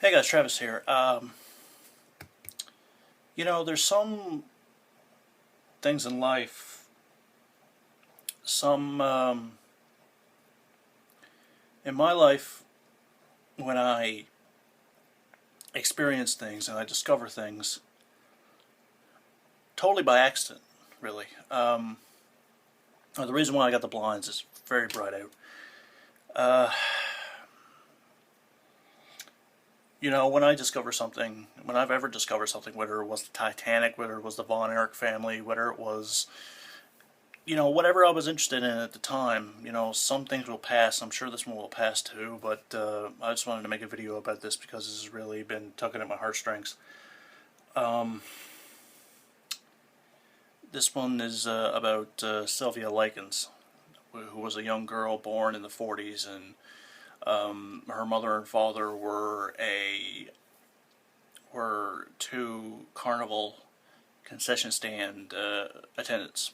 Hey guys, Travis here. There's some things in life, in my life, when I experience things and I discover things, totally by accident, really. The reason why I got the blinds is very bright out. Uh, when I discover something, when I've ever discovered something, whether it was the Titanic, whether it was the Von Erich family, whether it was whatever I was interested in at the time, some things will pass. I'm sure this one will pass too, but I just wanted to make a video about this because this has really been tugging at my heartstrings. This one is about Sylvia Likens, who was a young girl born in the 40s, and her mother and father were two carnival concession stand attendants.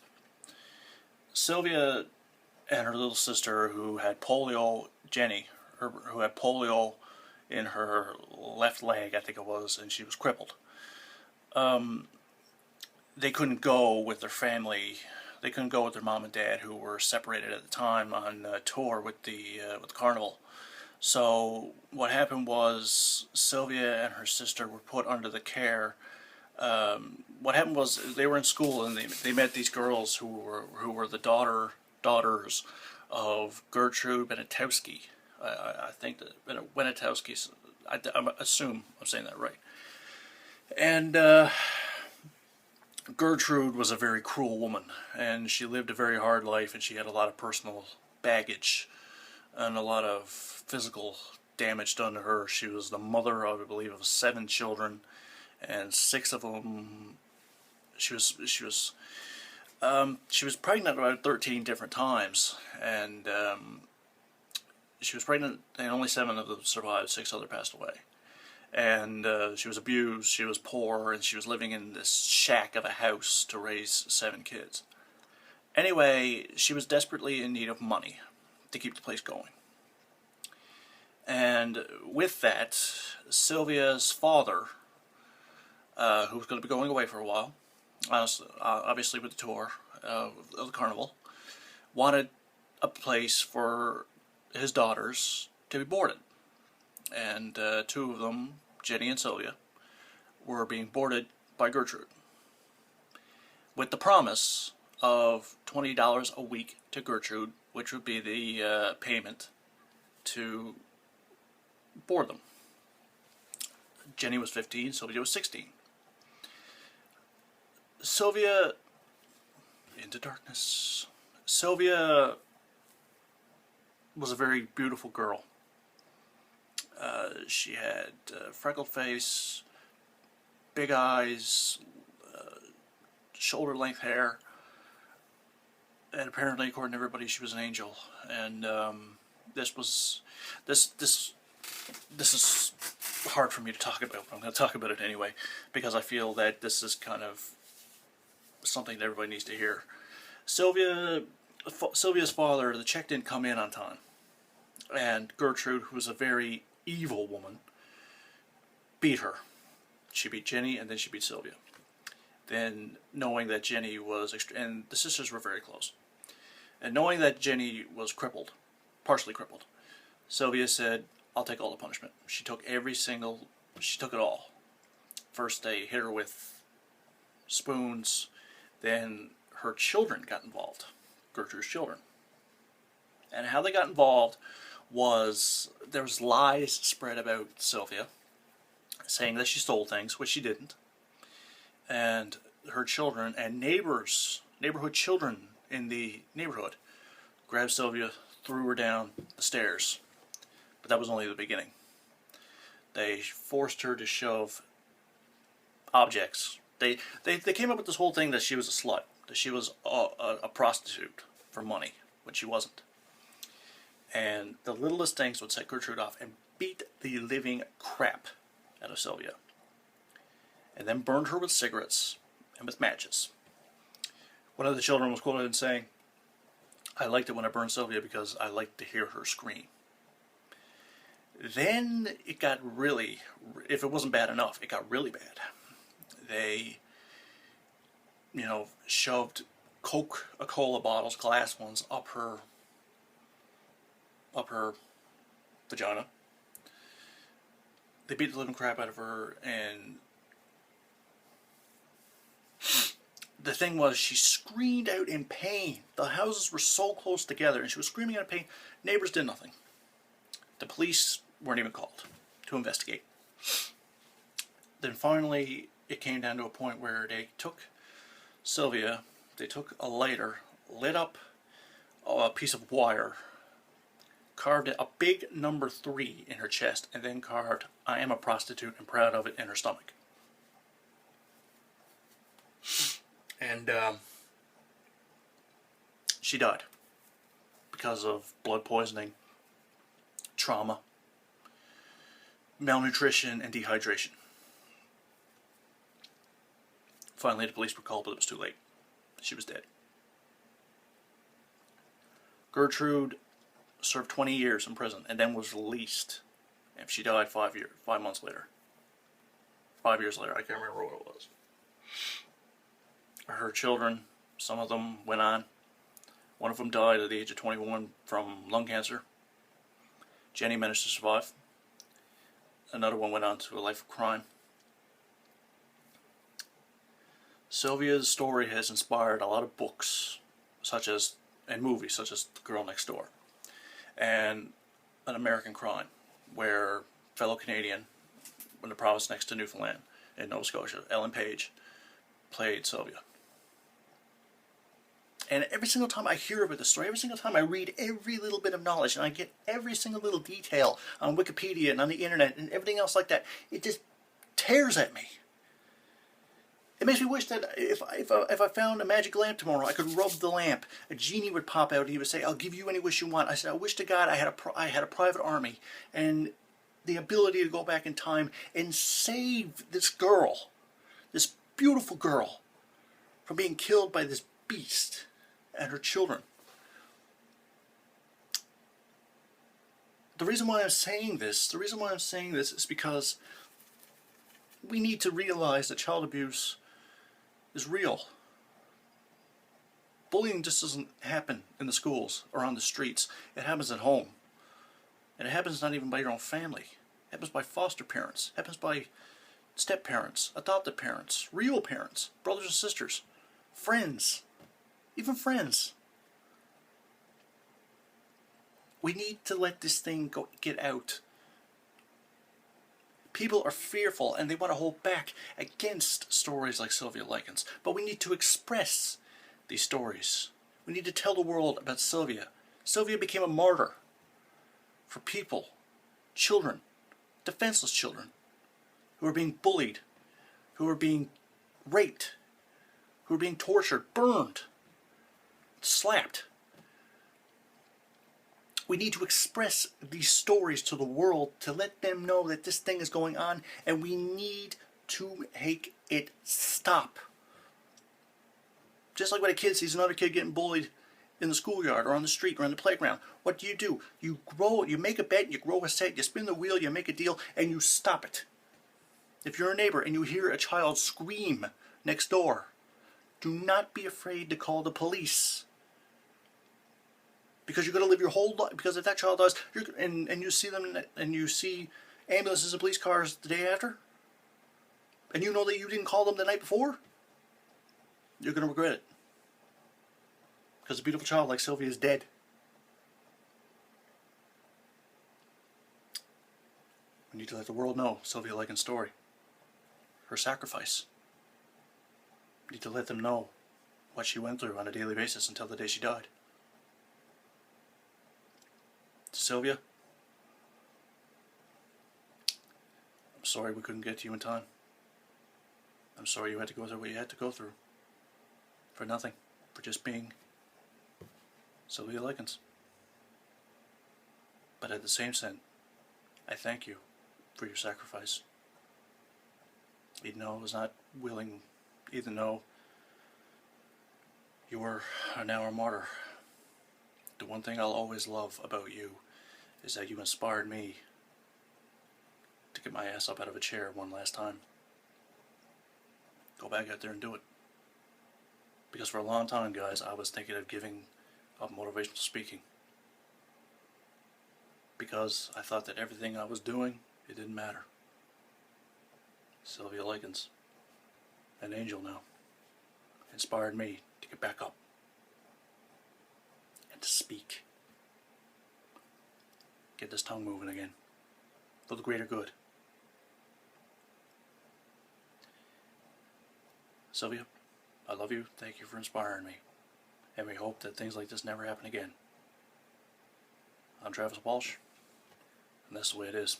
Sylvia and her little sister, who had polio, Jenny, who had polio in her left leg, I think it was, and she was crippled. They couldn't go with their family. They couldn't go with their mom and dad, who were separated at the time, on tour with the carnival. So what happened was Sylvia and her sister were put under the care. What happened was they were in school and they met these girls who were the daughters of Gertrude Benetowski. I think that Benetowski. I assume I'm saying that right. And Gertrude was a very cruel woman, and she lived a very hard life, and she had a lot of personal baggage and a lot of physical damage done to her. She was the mother of, I believe, of 7 children, and 6 of them she was pregnant about 13 different times, and she was pregnant, and only 7 of them survived. 6 other passed away. And she was abused, she was poor, and she was living in this shack of a house to raise 7 kids. Anyway, she was desperately in need of money to keep the place going. And with that, Sylvia's father, who was going to be going away for a while, obviously with the tour of the carnival, wanted a place for his daughters to be boarded. And 2 of them, Jenny and Sylvia, were being boarded by Gertrude, with the promise of $20 a week to Gertrude, which would be the payment to board them. Jenny was 15, Sylvia was 16. Sylvia, into darkness. Sylvia was a very beautiful girl. She had freckled face, big eyes, shoulder-length hair, and apparently, according to everybody, she was an angel. And this is hard for me to talk about, but I'm going to talk about it anyway, because I feel that this is kind of something that everybody needs to hear. Sylvia's father, the check didn't come in on time, and Gertrude, who was a very evil woman, beat her. She beat Jenny, and then she beat Sylvia. Then, knowing that Jenny was, and the sisters were very close, and knowing that Jenny was crippled, partially crippled, Sylvia said, "I'll take all the punishment." She took it all. First they hit her with spoons, then her children got involved, Gertrude's children. And how they got involved was, there was lies spread about Sylvia, saying that she stole things, which she didn't. And her children and neighborhood children in the neighborhood, grabbed Sylvia, threw her down the stairs. But that was only the beginning. They forced her to shove objects. They came up with this whole thing that she was a slut, that she was a prostitute for money, when she wasn't. And the littlest things would set Gertrude off and beat the living crap out of Sylvia. And then burned her with cigarettes and with matches. One of the children was quoted as saying, "I liked it when I burned Sylvia because I liked to hear her scream." Then it got really, if it wasn't bad enough, it got really bad. They, shoved Coca-Cola bottles, glass ones, up her vagina. They beat the living crap out of her, and the thing was, she screamed out in pain. The houses were so close together, and she was screaming out in pain. Neighbors did nothing. The police weren't even called to investigate. Then finally, it came down to a point where they took Sylvia, they took a lighter, lit up a piece of wire, carved a big number 3 in her chest, and then carved, "I am a prostitute and proud of it," in her stomach. And she died because of blood poisoning, trauma, malnutrition, and dehydration. Finally, the police were called, but it was too late. She was dead. Gertrude served 20 years in prison and then was released. And she died 5 months later. 5 years later, I can't remember what it was. Her children, some of them went on. One of them died at the age of 21 from lung cancer. Jenny managed to survive. Another one went on to a life of crime. Sylvia's story has inspired a lot of books, and movies, such as The Girl Next Door, and An American Crime, where fellow Canadian, in the province next to Newfoundland in Nova Scotia, Ellen Page, played Sylvia. And every single time I hear about the story, every single time I read every little bit of knowledge, and I get every single little detail on Wikipedia and on the internet and everything else like that, it just tears at me. It makes me wish that if I found a magic lamp tomorrow, I could rub the lamp. A genie would pop out and he would say, "I'll give you any wish you want." I said, "I wish to God I had a private army and the ability to go back in time and save this girl, this beautiful girl, from being killed by this beast and her children." The reason why I'm saying this is because we need to realize that child abuse is real. Bullying just doesn't happen in the schools or on the streets. It happens at home. And it happens not even by your own family. It happens by foster parents. It happens by step parents, adopted parents, real parents, brothers and sisters, friends, even friends. We need to let this thing get out. People are fearful and they want to hold back against stories like Sylvia Likens. But we need to express these stories. We need to tell the world about Sylvia. Sylvia became a martyr for people, children, defenseless children, who are being bullied, who are being raped, who are being tortured, burned, slapped. We need to express these stories to the world to let them know that this thing is going on, and we need to make it stop. Just like when a kid sees another kid getting bullied in the schoolyard or on the street or on the playground, what do? You make a bet, you grow a set, you spin the wheel, you make a deal, and you stop it. If you're a neighbor and you hear a child scream next door, do not be afraid to call the police. Because you're going to live your whole life. Because if that child dies, and you see them, and you see ambulances and police cars the day after, and you know that you didn't call them the night before, you're going to regret it. Because a beautiful child like Sylvia is dead. We need to let the world know Sylvia Likens' story, her sacrifice. We need to let them know what she went through on a daily basis until the day she died. Sylvia, I'm sorry we couldn't get to you in time. I'm sorry you had to go through what you had to go through. For nothing. For just being Sylvia Likens. But at the same sense, I thank you for your sacrifice. Even though I was not willing, even though you are now a martyr. The one thing I'll always love about you is that you inspired me get my ass up out of a chair one last time. Go back out there and do it. Because for a long time, guys, I was thinking of giving up motivational speaking. Because I thought that everything I was doing, it didn't matter. Sylvia Likens, an angel now, inspired me to get back up and to speak. Get this tongue moving again for the greater good. Sylvia, I love you. Thank you for inspiring me. And we hope that things like this never happen again. I'm Travis Walsh, and that's the way it is.